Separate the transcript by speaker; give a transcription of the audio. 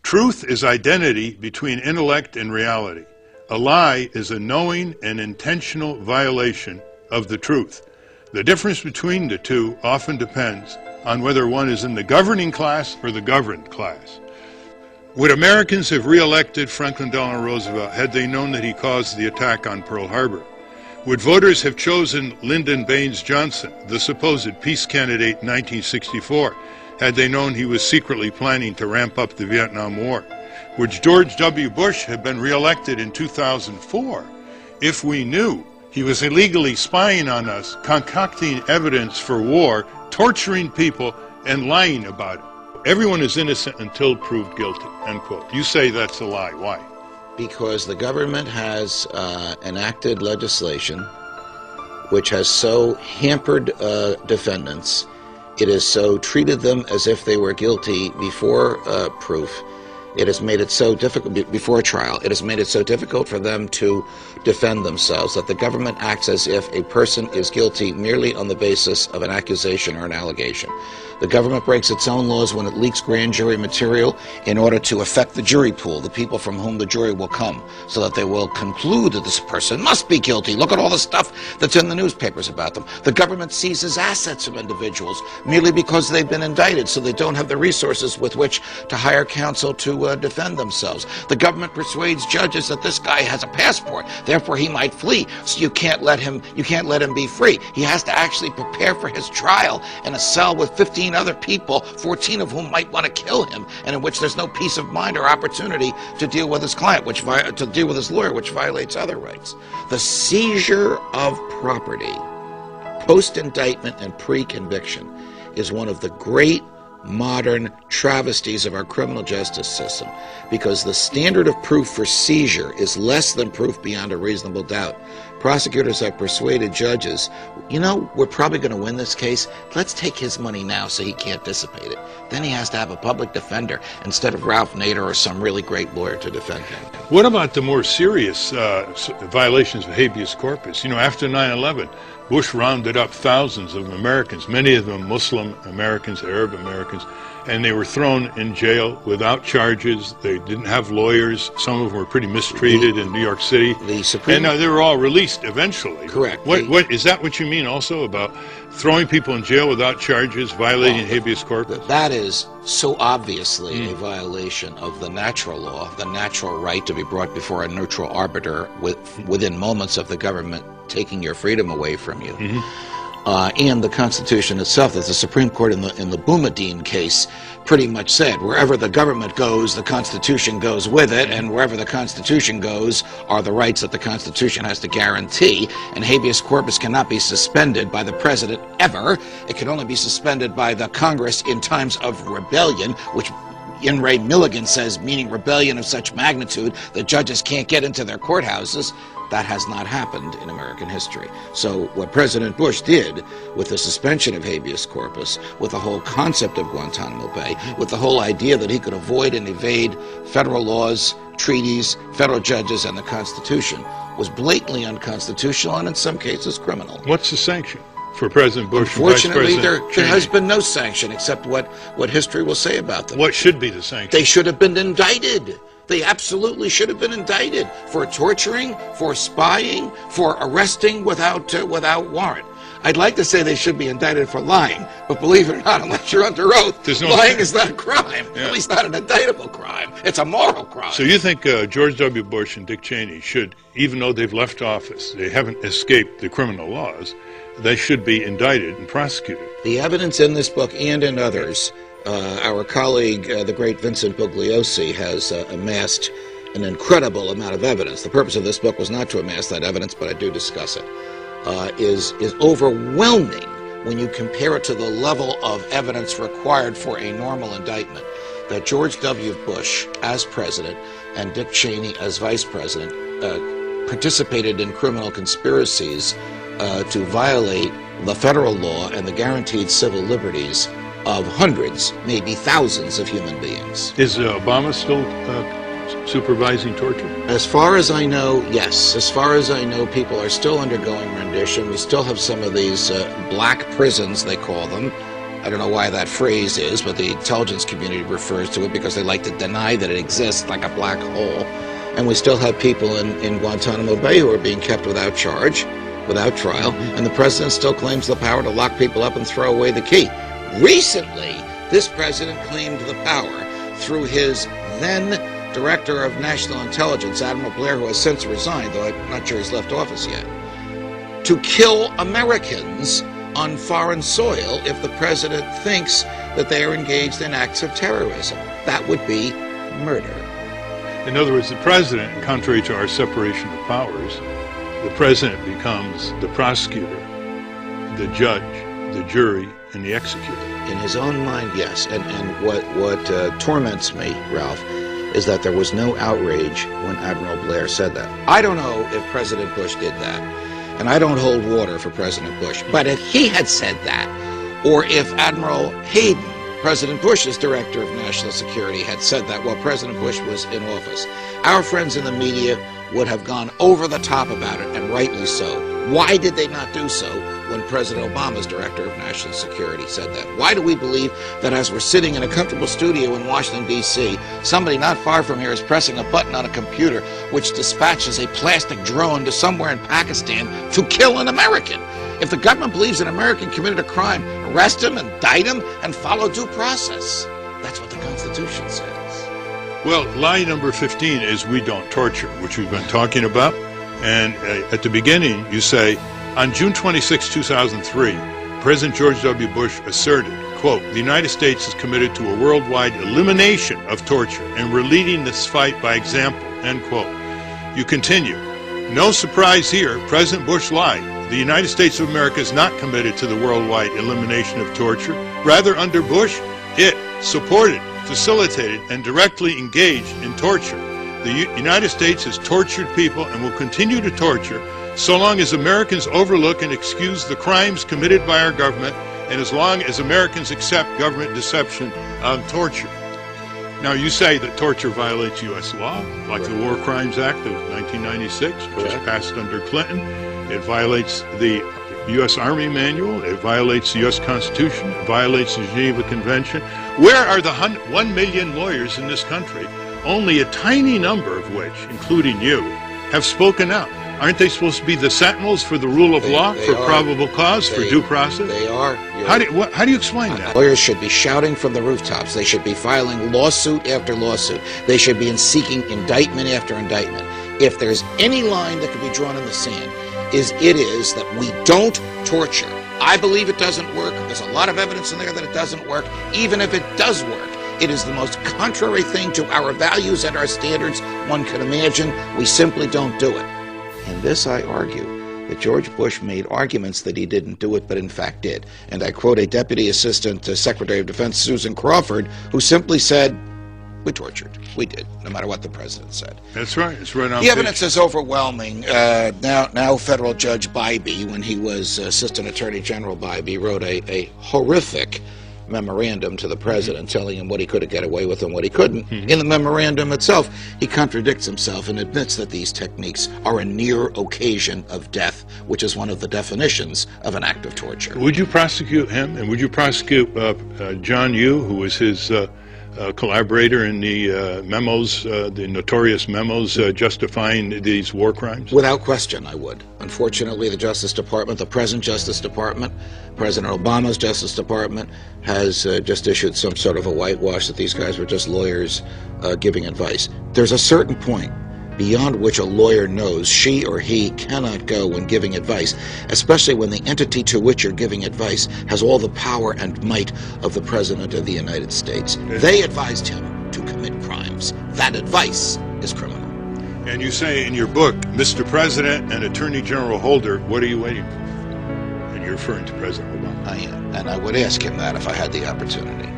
Speaker 1: Truth is identity between intellect and reality. A lie is a knowing and intentional violation of the truth. The difference between the two often depends on whether one is in the governing class or the governed class. Would Americans have re-elected Franklin Delano Roosevelt had they known that he caused the attack on Pearl Harbor? Would voters have chosen Lyndon Baines Johnson, the supposed peace candidate in 1964, had they known he was secretly planning to ramp up the Vietnam War? Would George W. Bush have been re-elected in 2004 if we knew he was illegally spying on us, concocting evidence for war, torturing people, and lying about it? Everyone is innocent until proved guilty, end quote. You say that's a lie. Why?
Speaker 2: Because the government has enacted legislation which has so hampered defendants, it has so treated them as if they were guilty before proof. It has made it so difficult, before trial, it has made it so difficult for them to defend themselves that the government acts as if a person is guilty merely on the basis of an accusation or an allegation. The government breaks its own laws when it leaks grand jury material in order to affect the jury pool, the people from whom the jury will come, so that they will conclude that this person must be guilty. Look at all the stuff that's in the newspapers about them. The government seizes assets of individuals merely because they've been indicted, so they don't have the resources with which to hire counsel to defend themselves. The government persuades judges that this guy has a passport, therefore he might flee, so you can't let him be free. He has to actually prepare for his trial in a cell with 15 other people, 14 of whom might want to kill him, and in which there's no peace of mind or opportunity to deal with his client, to deal with his lawyer, which violates other rights. The seizure of property, post-indictment and pre-conviction, is one of the great modern travesties of our criminal justice system, because the standard of proof for seizure is less than proof beyond a reasonable doubt. Prosecutors have persuaded judges, you know, we're probably going to win this case. Let's take his money now so he can't dissipate it. Then he has to have a public defender instead of Ralph Nader or some really great lawyer to defend him.
Speaker 1: What about the more serious violations of habeas corpus? You know, after 9/11, Bush rounded up thousands of Americans, many of them Muslim Americans, Arab Americans, and they were thrown in jail without charges. They didn't have lawyers. Some of them were pretty mistreated in New York City. And they were all released eventually.
Speaker 2: Correct.
Speaker 1: What is that what you mean also about throwing people in jail without charges, violating habeas corpus?
Speaker 2: That is so obviously a violation of the natural law, the natural right to be brought before a neutral arbiter within moments of the government taking your freedom away from you. And the Constitution itself, as the Supreme Court in the Boumediene case pretty much said, wherever the government goes, the Constitution goes with it, and wherever the Constitution goes are the rights that the Constitution has to guarantee, and habeas corpus cannot be suspended by the president ever. It can only be suspended by the Congress in times of rebellion, which In re Milligan says, meaning rebellion of such magnitude that judges can't get into their courthouses. That has not happened in American history. So what President Bush did with the suspension of habeas corpus, with the whole concept of Guantanamo Bay, with the whole idea that he could avoid and evade federal laws, treaties, federal judges, and the Constitution, was blatantly unconstitutional and in some cases criminal.
Speaker 1: What's the sanction for President Bush?
Speaker 2: Unfortunately, there has been no sanction except what history will say about them.
Speaker 1: What should be the sanction?
Speaker 2: They should have been indicted. They absolutely should have been indicted for torturing, for spying, for arresting without warrant. I'd like to say they should be indicted for lying, but believe it or not, unless you're under oath, lying is not a crime, at least not an indictable crime. It's a moral crime.
Speaker 1: So you think George W. Bush and Dick Cheney should, even though they've left office, they haven't escaped the criminal laws, they should be indicted and prosecuted?
Speaker 2: The evidence in this book and in others, our colleague, the great Vincent Bugliosi, has amassed an incredible amount of evidence. The purpose of this book was not to amass that evidence, but I do discuss it. Is overwhelming when you compare it to the level of evidence required for a normal indictment. That George W. Bush, as president, and Dick Cheney, as vice president, participated in criminal conspiracies to violate the federal law and the guaranteed civil liberties of hundreds, maybe thousands of human beings.
Speaker 1: Is Obama still supervising torture?
Speaker 2: As far as I know, yes. As far as I know, people are still undergoing rendition. We still have some of these black prisons, they call them, I don't know why that phrase is, but the intelligence community refers to it because they like to deny that it exists, like a black hole. And we still have people in Guantanamo Bay who are being kept without charge, without trial, and the president still claims the power to lock people up and throw away the key. Recently, this president claimed the power through his then Director of National Intelligence, Admiral Blair, who has since resigned, though I'm not sure he's left office yet, to kill Americans on foreign soil if the president thinks that they are engaged in acts of terrorism. That would be murder.
Speaker 1: In other words, the president, contrary to our separation of powers, the president becomes the prosecutor, the judge, the jury, and the executor.
Speaker 2: In his own mind, yes. And what torments me, Ralph, is that there was no outrage when Admiral Blair said that. I don't know if President Bush did that, and I don't hold water for President Bush, but if he had said that, or if Admiral Hayden, President Bush's Director of National Security, had said that while President Bush was in office, our friends in the media would have gone over the top about it, and rightly so. Why did they not do so when President Obama's Director of National Security said that? Why do we believe that as we're sitting in a comfortable studio in Washington, D.C., somebody not far from here is pressing a button on a computer which dispatches a plastic drone to somewhere in Pakistan to kill an American? If the government believes an American committed a crime, arrest him, indict him, and follow due process. That's what the Constitution says.
Speaker 1: Well, lie number 15 is we don't torture, which we've been talking about. And at the beginning, you say, on June 26, 2003, President George W. Bush asserted, quote, the United States is committed to a worldwide elimination of torture, and we're leading this fight by example, end quote. You continue, no surprise here, President Bush lied. The United States of America is not committed to the worldwide elimination of torture. Rather, under Bush, it supported, facilitated, and directly engaged in torture. The United States has tortured people and will continue to torture so long as Americans overlook and excuse the crimes committed by our government and as long as Americans accept government deception on torture. Now, you say that torture violates U.S. law, like the War Crimes Act of 1996, which was passed under Clinton. It violates the U.S. Army Manual. It violates the U.S. Constitution. It violates the Geneva Convention. Where are the 1 million lawyers in this country, only a tiny number of which, including you, have spoken out? Aren't they supposed to be the sentinels for the rule of law, for probable cause, for due process?
Speaker 2: They are.
Speaker 1: How do you explain that?
Speaker 2: Lawyers should be shouting from the rooftops. They should be filing lawsuit after lawsuit. They should be seeking indictment after indictment. If there's any line that can be drawn in the sand, it is that we don't torture. I believe it doesn't work. There's a lot of evidence in there that it doesn't work. Even if it does work, it is the most contrary thing to our values and our standards one can imagine. We simply don't do it. In this, I argue that George Bush made arguments that he didn't do it, but in fact did. And I quote a Deputy Assistant Secretary of Defense, Susan Crawford, who simply said, we tortured. We did, no matter what the president said.
Speaker 1: That's right. It's right on
Speaker 2: the evidence is overwhelming. Now Federal Judge Bybee, when he was Assistant Attorney General Bybee, wrote a horrific memorandum to the president telling him what he could get away with and what he couldn't. In the memorandum itself, he contradicts himself and admits that these techniques are a near occasion of death, which is one of the definitions of an act of torture.
Speaker 1: Would you prosecute him, and would you prosecute John Yoo, who was his collaborator in the memos, the notorious memos justifying these war crimes?
Speaker 2: Without question, I would. Unfortunately, the Justice Department, the present Justice Department, President Obama's Justice Department, has just issued some sort of a whitewash that these guys were just lawyers giving advice. There's a certain point beyond which a lawyer knows she or he cannot go when giving advice, especially when the entity to which you're giving advice has all the power and might of the President of the United States. They advised him to commit crimes. That advice is criminal.
Speaker 1: And you say in your book, Mr. President and Attorney General Holder, what are you waiting for? And you're referring to President Obama.
Speaker 2: I am, and I would ask him that if I had the opportunity.